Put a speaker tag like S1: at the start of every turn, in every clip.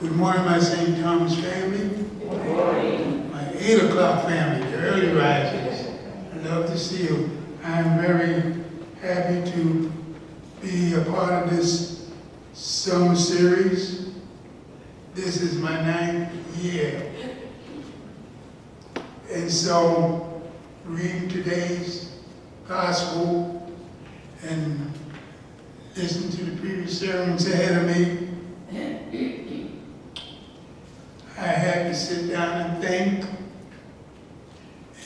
S1: Good morning, my St. Thomas family.
S2: Good morning.
S1: My 8 o'clock family, the early risers. I love to see you. I'm very happy to be a part of this summer series. This is my 9th year. And so, reading today's gospel and listening to the previous sermons ahead of me, I had to sit down and think.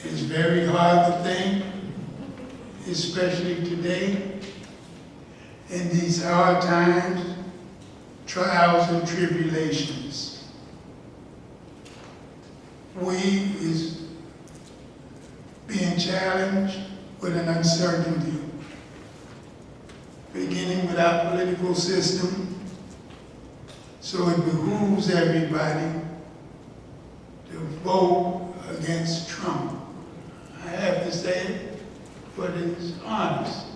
S1: It's very hard to think, especially today, in these hard times, trials and tribulations. We is being challenged with an uncertainty, beginning with our political system. So it behooves everybody to vote against Trump. I have to say it, but it's honest.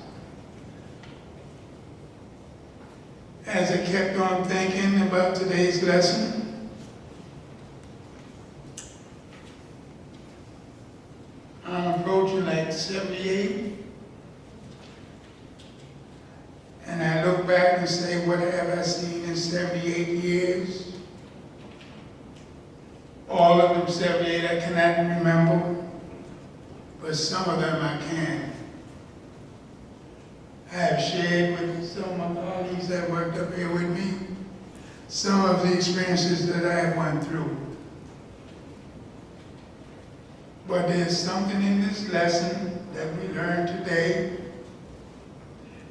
S1: As I kept on thinking about today's lesson, I'm approaching like 78, and I look back and say, what have I seen in 78 years? All of them 78 I cannot remember, but some of them I can. I have shared with some of my colleagues that worked up here with me some of the experiences that I have went through. But there's something in this lesson that we learned today,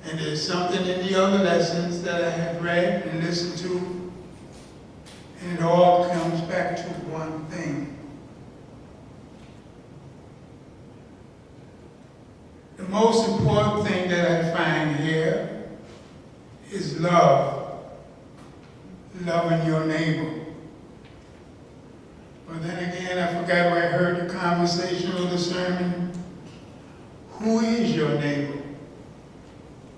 S1: and there's something in the other lessons that I have read and listened to, and it all comes back to one thing. The most important thing that I find here is love. Loving your neighbor. But then again, I forgot where I heard the conversation or the sermon. Who is your neighbor?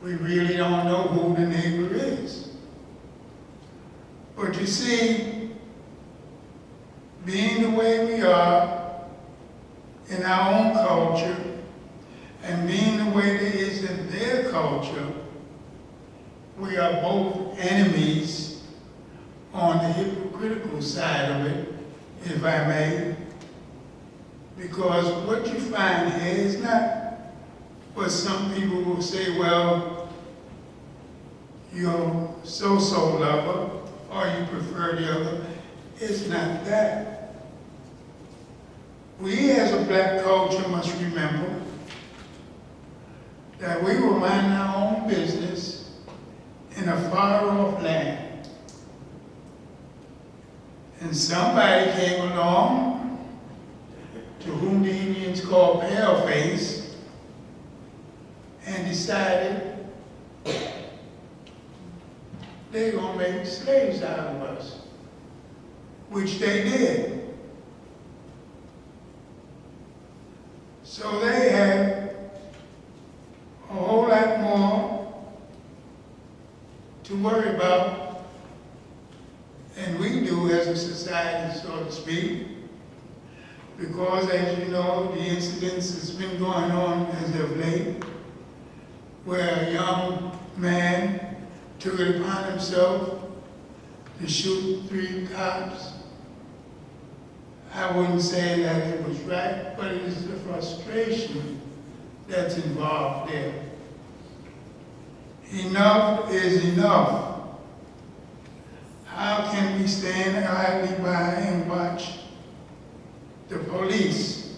S1: We really don't know who the neighbor is. But you see, being the way we are in our own culture, and being the way it is in their culture, we are both enemies on the hypocritical side of it, if I may. Because what you find here is not what some people will say, well, you're so-so lover, or you prefer the other. It's not that. We as a black culture must remember that we will mind our own business in a far-off land. And somebody came along, to whom the Indians call paleface, and decided they're going to make slaves out of us, which they did. So they have a whole lot more to worry about than we do as a society, so to speak, because as you know, the incidents that's been going on as of late, where a young man took it upon himself to shoot 3 cops. I wouldn't say that it was right, but it is the frustration that's involved there. Enough is enough. How can we stand idly by and watch the police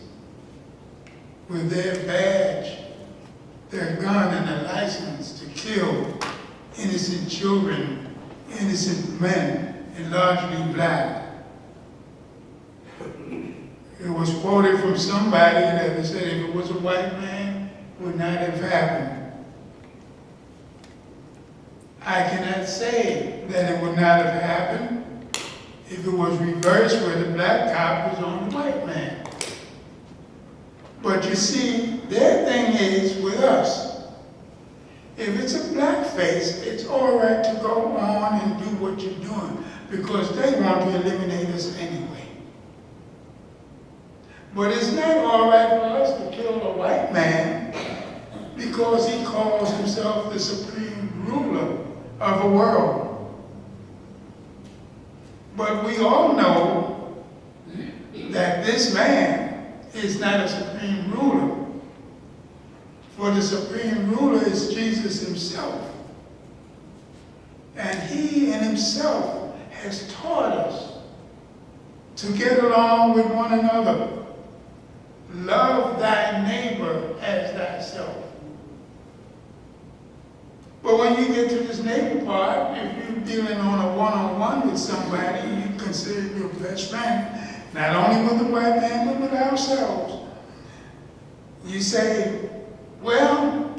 S1: with their badge, their gun, and a license to kill innocent children, innocent men, and largely black? It was quoted from somebody that said if it was a white man, it would not have happened. I cannot say that it would not have happened if it was reversed where the black cop was on the white man. But you see, their thing is with us. If it's a black face, it's all right to go on and do what you're doing. because they want to eliminate us anyway. But it's not all right for us to kill a white man because he calls himself the supreme ruler of the world. But we all know that this man is not a supreme ruler. For the supreme ruler is Jesus himself. And he in himself has taught us to get along with one another. Love thy neighbor as thyself. But when you get to this neighbor part, if you're dealing on a one-on-one with somebody, you consider your best friend, not only with the white man, but with ourselves. You say, well,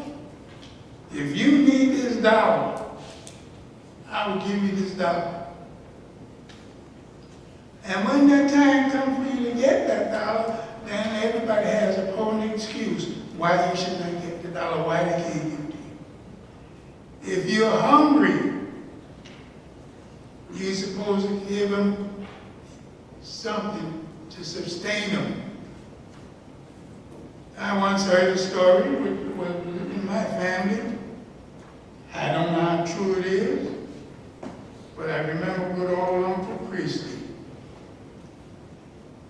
S1: if you need this dollar, I will give you this dollar. And when that time comes for you to get that dollar, then everybody has a phony excuse why you should not get the dollar, why they can't give it to you. If you're hungry, you're supposed to give them something to sustain them. I once heard a story in my family. I don't know how true it is, but I remember good old Uncle Priestley.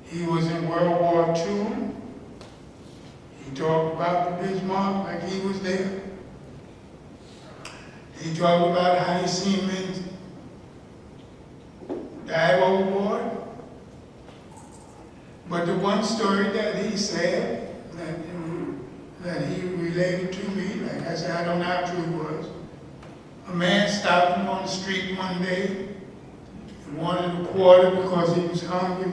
S1: He was in World War II. He talked about the Bismarck like he was there. He talked about how he seen men die overboard. But the one story that he said, that he related to me, like I said, I don't know how true it was. A man stopped him on the street one day and wanted a quarter because he was hungry.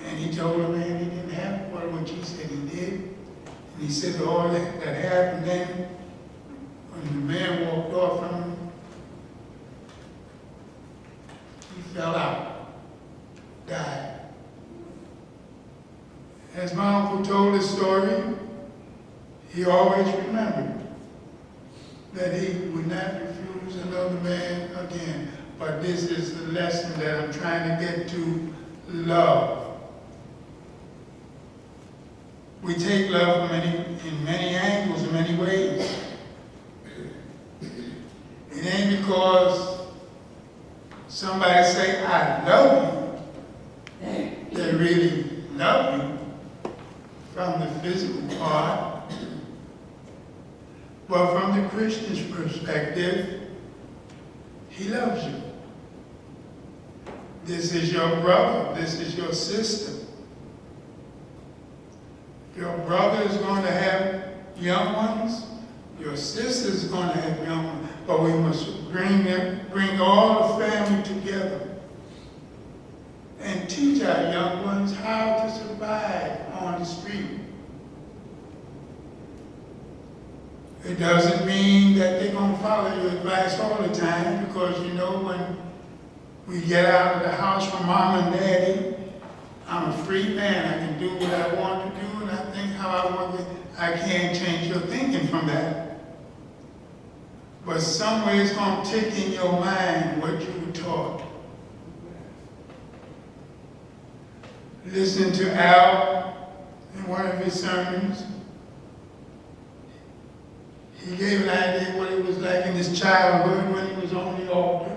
S1: And he told the man he didn't have a quarter, which he said he did. And he said all that happened then, when the man walked off from him, he fell out, died. As my uncle told his story, he always remembered that he would not refuse another man again. But this is the lesson that I'm trying to get to: love. We take love in many angles, in many ways. It ain't because somebody say, I love you, they really love you from the physical part. But from the Christian's perspective, he loves you. This is your brother, this is your sister. Your brother is going to have young ones. Your sister is going to have young ones. But we must bring all the family together and teach our young ones how to survive on the street. It doesn't mean that they're going to follow your advice all the time, because you know when we get out of the house from mom and daddy, I'm a free man. I can do what I want to do, and I think how I want to. I can't change your thinking from that. But somewhere it's going to tick in your mind what you were taught. Listen to Al in one of his sermons. He gave an idea of what it was like in his childhood when he was on the altar.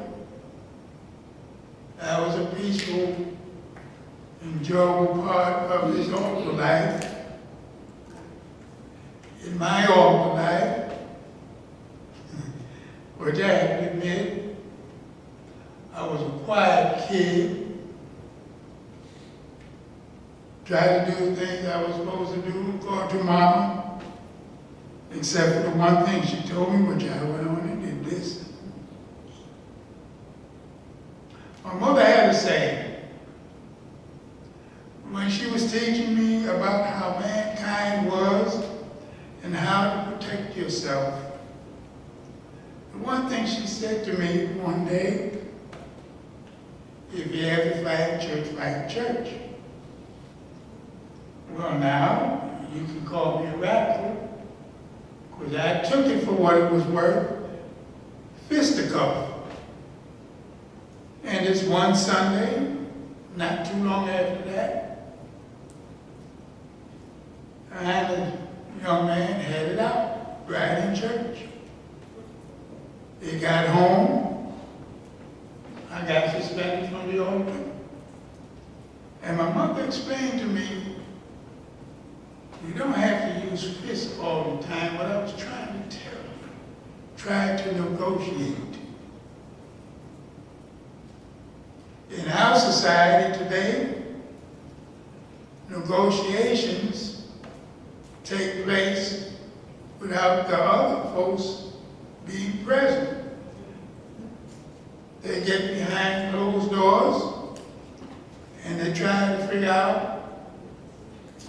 S1: That was a peaceful, enjoyable part of his altar life. In my altar life, which I have to admit, I was a quiet kid, tried to do the things I was supposed to do, according to Mama, except for the one thing she told me, which I went on and did this. My mother had a saying when she was teaching me about how mankind was and how to protect yourself. The one thing she said to me one day, if you have to fight church. Well, now, you can call me a radical, because I took it for what it was worth, fisticuff. And this one Sunday, not too long after that, I had a young man headed out, right in church. He got home, I got suspended from the altar. And my mother explained to me, you don't have to use fists all the time, but I was trying to tell you, try to negotiate. In our society today, negotiations take place without the other folks being present. They get behind closed doors and they try to figure out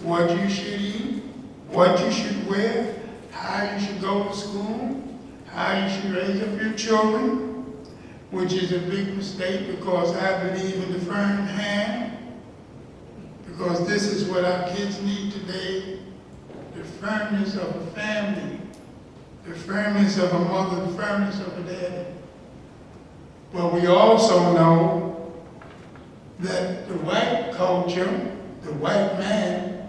S1: what you should eat, what you should wear, how you should go to school, how you should raise up your children, which is a big mistake because I believe in the firm hand, because this is what our kids need today, the firmness of a family, the firmness of a mother, the firmness of a daddy. But we also know that the white culture, the white man,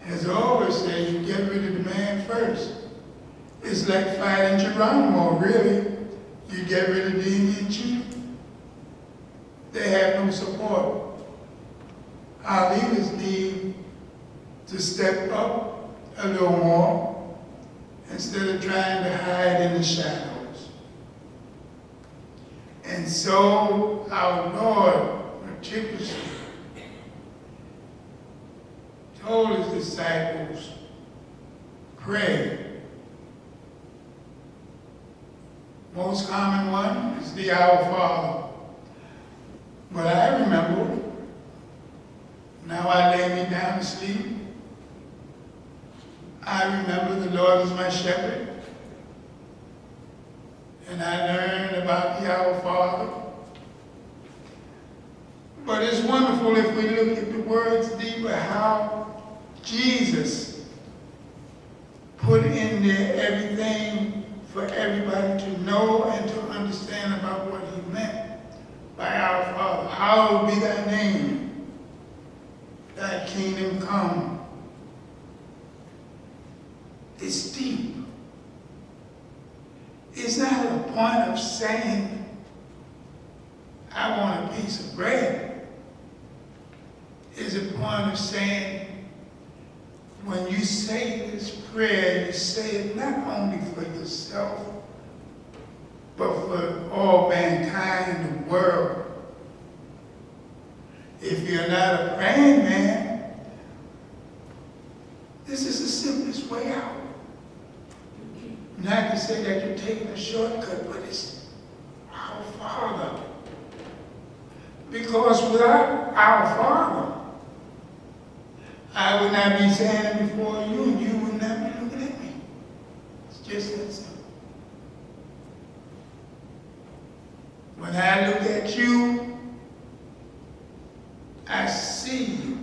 S1: has always said you get rid of the man first. It's like fighting Geronimo, really. You get rid of the Indian chief. They have no support. Our leaders need to step up a little more instead of trying to hide in the shadows. And so our Lord meticulously told his disciples, pray. Most common one is the Our Father. But I remember, now I lay me down to sleep, I remember the Lord is my shepherd, and I learned about the Our Father. But it's wonderful if we look at the words deeper, how Jesus put in there everything for everybody to know and to understand about what he meant by our Father. Hallowed be thy name, thy kingdom come. It's deep. It's not a point of saying, I want a piece of bread. It's a point of saying, when you say this prayer, you say it not only for yourself, but for all mankind, the world. If you're not a praying man, this is the simplest way out. Not to say that you're taking a shortcut, but it's our Father. Because without our Father, I would not be standing before you, and you would not be looking at me. It's just that simple. When I look at you, I see you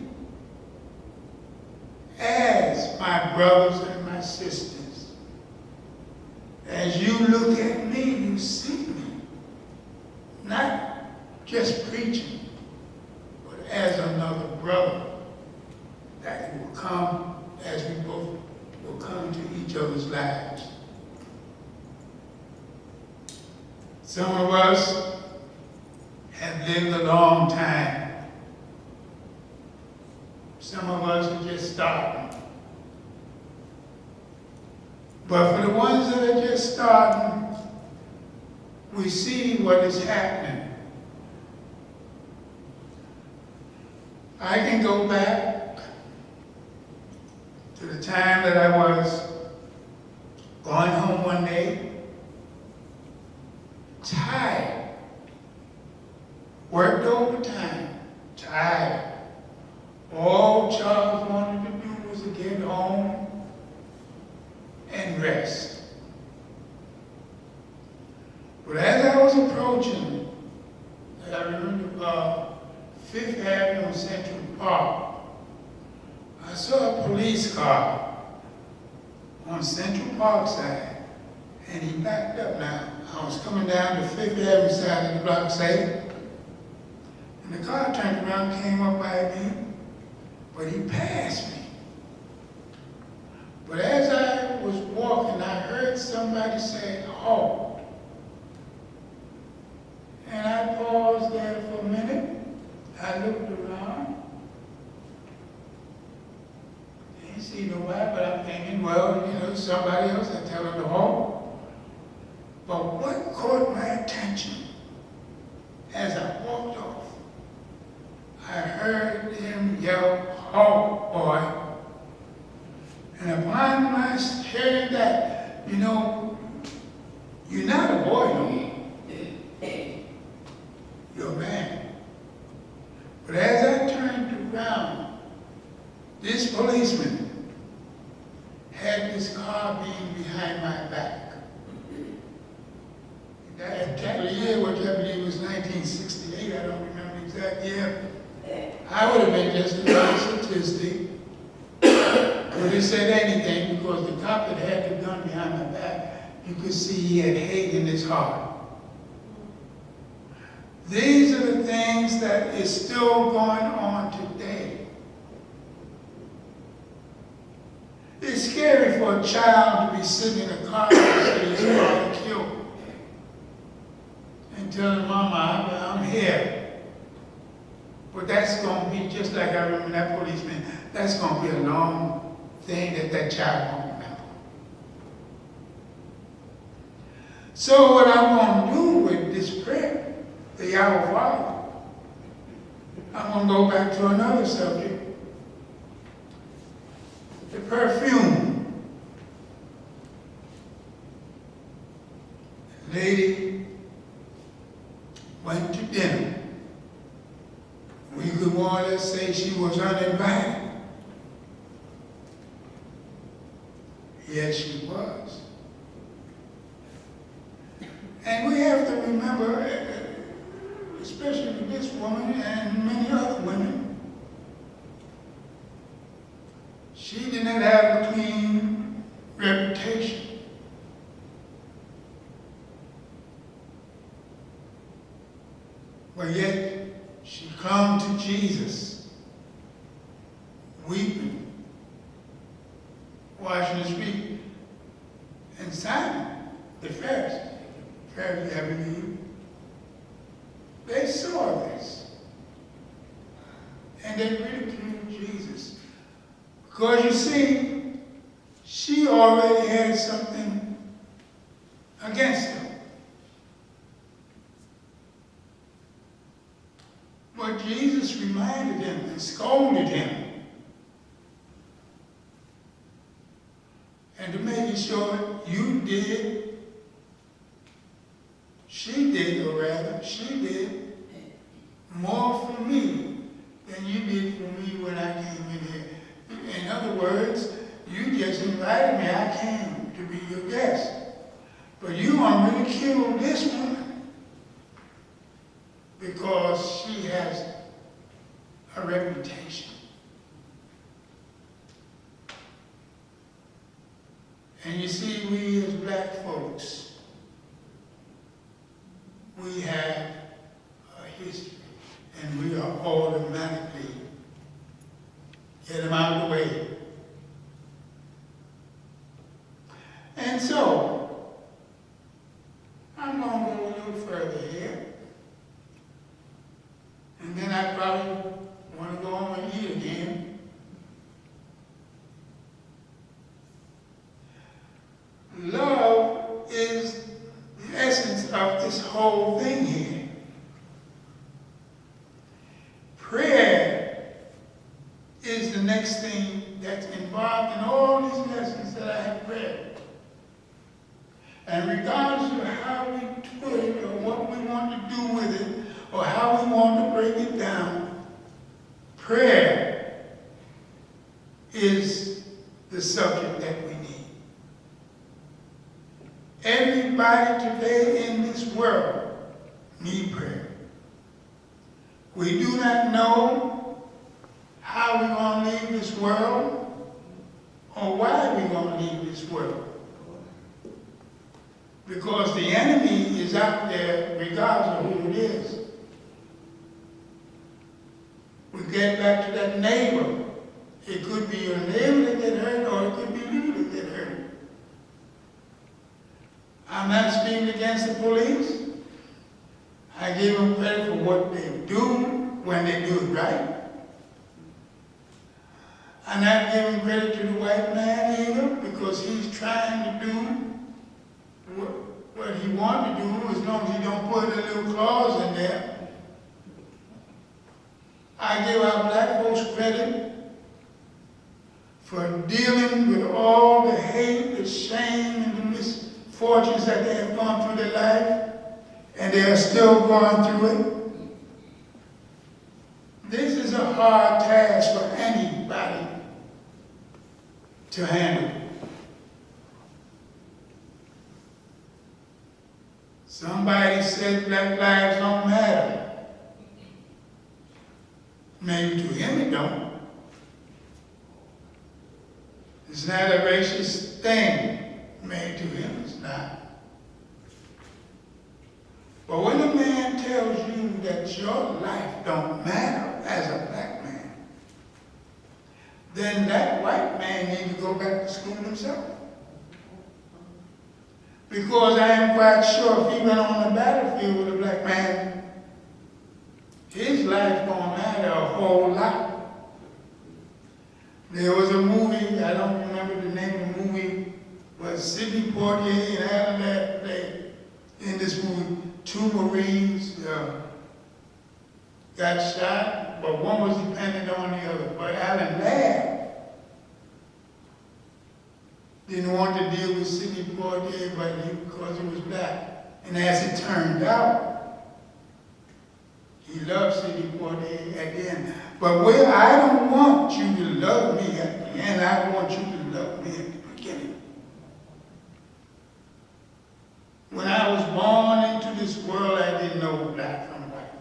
S1: as my brothers and my sisters. As you look at me, you see me. Not just preaching, but as another brother that will come as we both will come into each other's lives. Some of us have lived a long time. Some of us are just starting. But for the ones that are just starting, we see what is happening. I can go back to the time that I was going home one day, tired, worked overtime, tired. All Charles wanted to do was to get home and rest. But as I was approaching, I remember Fifth Avenue in Central Park, I saw a police car on Central Park side, and he backed up now. I was coming down the Fifth Avenue side of the block, say, And the car turned around, came up by me, but he passed me. But as I was walking, I heard somebody say, "Halt." And I paused there for a minute. I looked around. Didn't see nobody, but I'm thinking, well, somebody else, I tell them to halt. But what caught my attention as I walked off, I heard him yell, "Halt, boy." And upon my hearing that, you're not a boy no more. You're a man. But as I turned around, this policeman had this carbine behind my back. That particular year, which I believe was 1968, I don't remember the exact year, I would have been just a statistic. But he said anything because the cop that had the gun behind my back, you could see he had hate in his heart. These are the things that is still going on today. It's scary for a child to be sitting in a car and say his father killed and telling Mama, I'm here. But that's going to be just like I remember that policeman. That's going to be a long thing that child won't remember. So what I'm going to do with this prayer, the Our Father, I'm going to go back to another subject, the perfume. The lady went to dinner. We could more or less say she was uninvited. Yes, she was. And we have to remember, especially this woman and many other women, she did not have a clean reputation. But yet, she clung to Jesus, weeping, washing his feet. And Simon, the Pharisee, I believe, they saw this. And they ridiculed Jesus. Because you see, she already had something against him. But Jesus reminded him and scolded him. And to make sure she did more for me than you did for me when I came in here. In other words, you just invited me, I came to be your guest. But you want me to kill this woman because she has a reputation. And you see, we as black folks, we have a history, and we are automatically get them out of the way. And so, I'm going to go a little further here, and then I probably want to go on and eat again. Love is the essence of this whole thing here. Prayer is the next thing that's involved in all these lessons that I have read. And regardless of how we put it or what we want to do with it or how we want to break it down, prayer is the subject that we need. Everybody today in this world needs prayer. We do not know how we're going to leave this world or why we're going to leave this world. Because the enemy is out there regardless of who it is. get back to that neighbor. It could be your neighbor that get hurt, or it could be you that get hurt. I'm not speaking against the police. I give them credit for what they do when they do it right. I'm not giving credit to the white man either, because he's trying to do what he wants to do, as long as he don't put a little clause in there. I give our black folks credit for dealing with all the hate, the shame, and the misfortunes that they have gone through their life, and they are still going through it. This is a hard task for anybody to handle. Somebody said black lives don't matter. Maybe to him it don't. It's not a racist thing. Maybe to him it's not. But when a man tells you that your life don't matter as a black man, then that white man needs to go back to school himself. Because I am quite sure if he went on the battlefield with a black man, his life gonna matter a whole lot. There was a movie, I don't remember the name of the movie, but Sidney Poitier and Alan Ladd played in this movie. 2 Marines got shot, but one was dependent on the other. But Alan Ladd didn't want to deal with Sidney Poitier because he was black. And as it turned out, he loved Sidney Poitier at the end. But where I don't want you to love me at the end, I want you to love me at the beginning. When I was born into this world, I didn't know black from white.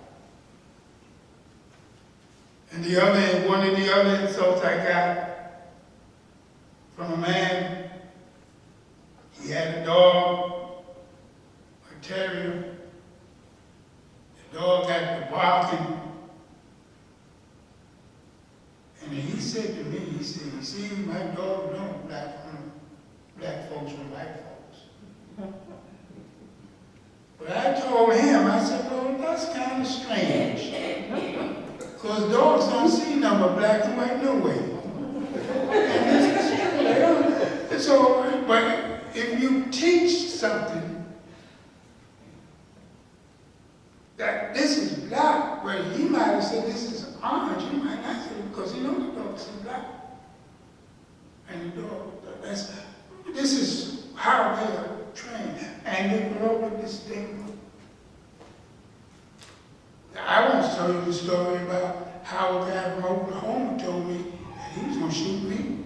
S1: And one of the other insults I got from a man, he had a dog, a terrier. The dog got to barking. And he said to me, he said, "You see, my dog don't black folks from white folks." But I told him, I said, "Well, that's kind of strange. Because dogs don't see nothing but black and white no way." And this is true. So, but if you teach something that this is black, but he might have said this is orange, he might not say it because he knows the dog is black. And the dog, this is how they are trained. And they grow up with this thing. I want to tell you the story about how a guy from Oklahoma told me that he was going to shoot me.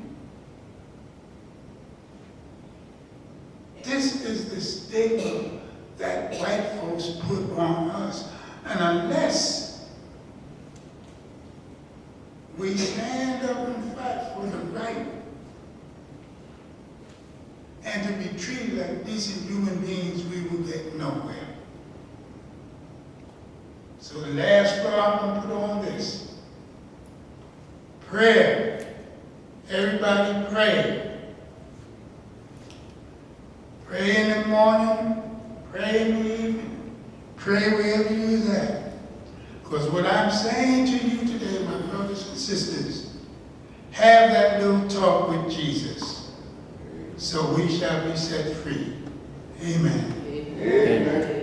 S1: This is the stigma that white folks put on us. And unless we stand up and fight for the right and to be treated like decent human beings, we will get nowhere. So the last straw I'm going to put on this. Prayer. Everybody pray. Pray in the morning, pray in the evening, pray wherever you're at. Because what I'm saying to you today, my brothers and sisters, have that little talk with Jesus, so we shall be set free. Amen.
S2: Amen.